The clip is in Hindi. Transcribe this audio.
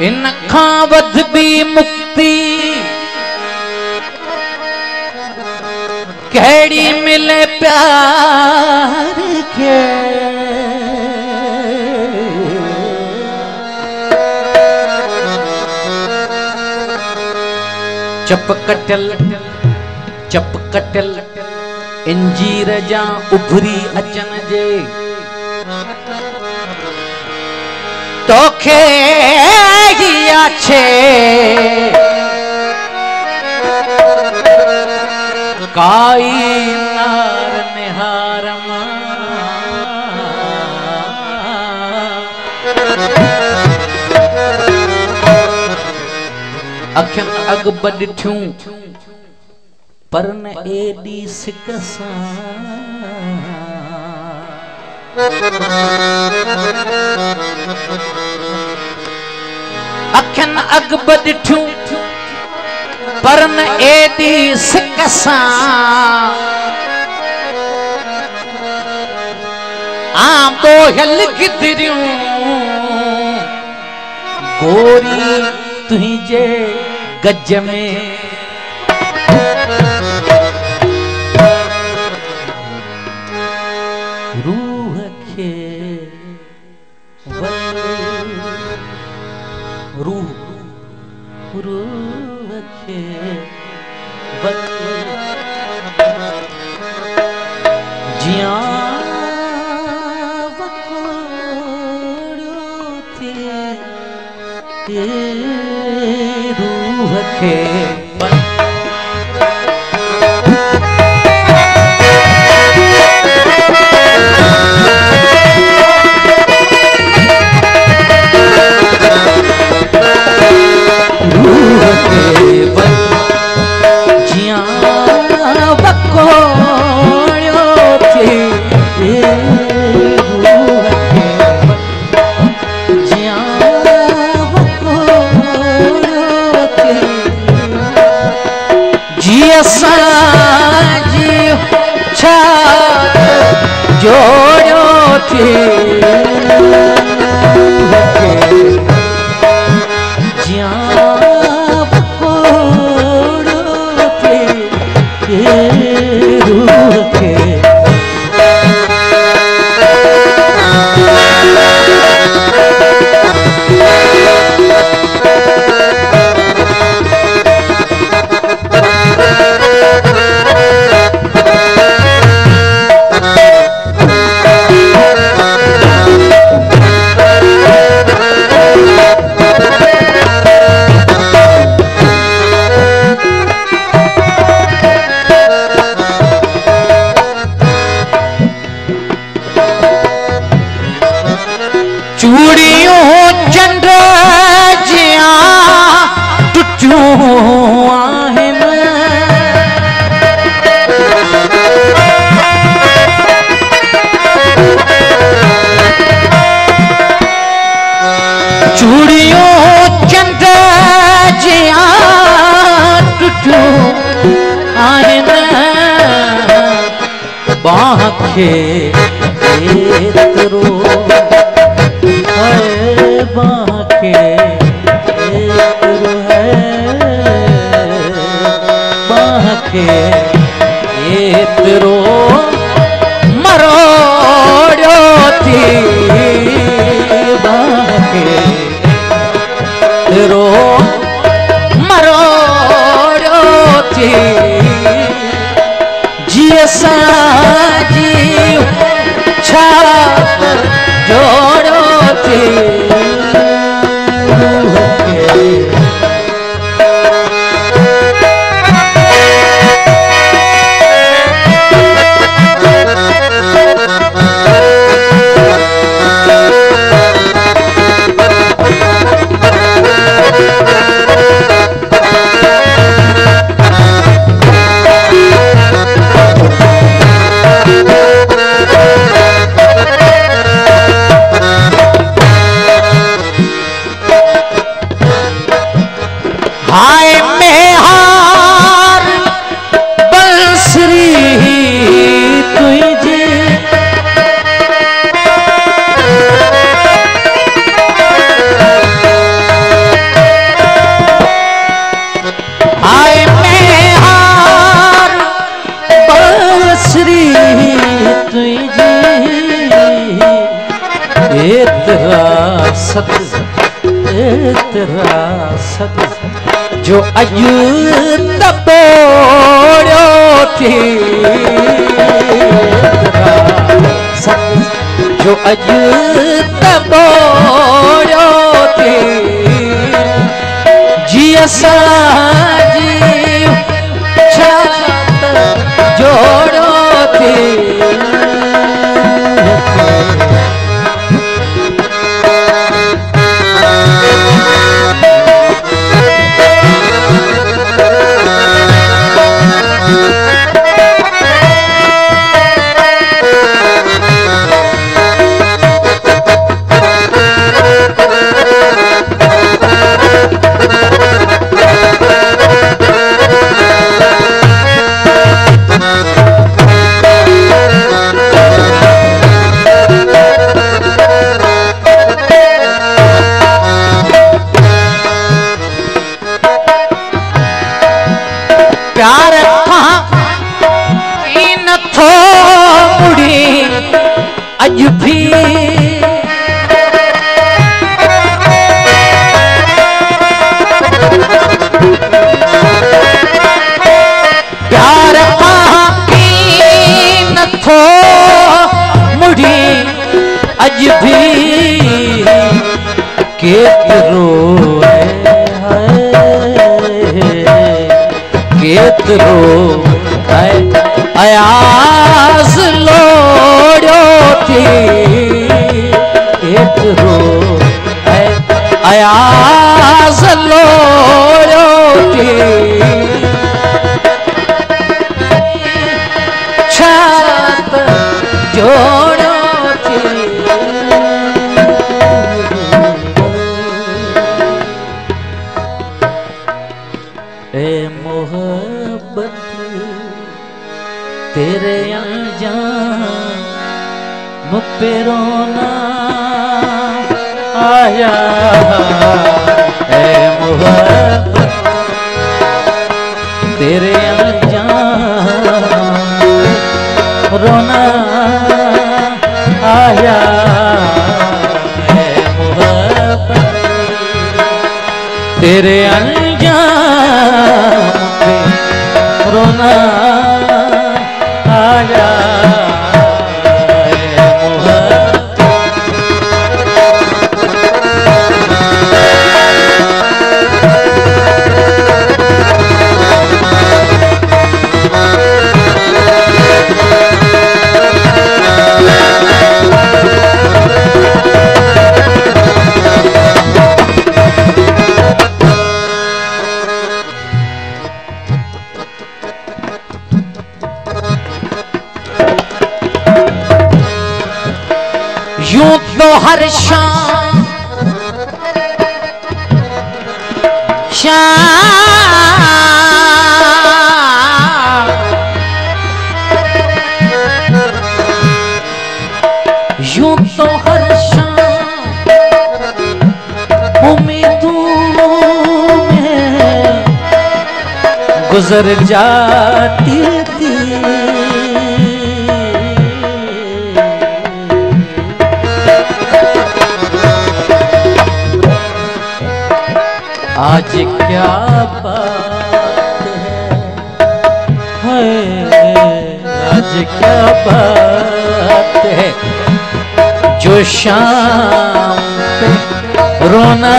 इन खां वध भी मुक्ति कहिड़ी मिले प्यार के। चप कटल इंजीर जा उभरी अचन जे तोखे छे काई नार निहार अखियन अग बॾिठियूं पर न एडी सिक सां अखियन अग बॾिठियूं पर न एडी सिक सां आम तो हल गिदरियूं गोरी तुझे गज में रूह के रूह के जिया रूह के जोड़ो थी रूह के बांखे एतरो है बांखे एतरो है बांखे एतरो मरोड़ो थी बांखे एतरो मरोड़ो थी जोड़ो थी तेरा सत तेरा सत जो अजू तबोड़ो थी तेरा सत जो अजू तबोड़ो थी जी असांजी छात जोड़ो थी प्यार इन थो मुड़ी अज भी प्यार इन थो मुड़ी अज भी केतरो केतरो अयास लोड़ो थी केतरो अयास लोड़ो थी छात जोड़ो थी ए मोहब्बत तेरे अनजान पे रोना आया ए मोहब्बत तेरे अनजान रोना आया ए मोहब्बत तेरे अनजान पे रोना आया यूं तो हर शाम यूं तो हर शाम उम्मीदों में गुजर जाती थी आज क्या बात है आज क्या बात है जो शाम पे रोना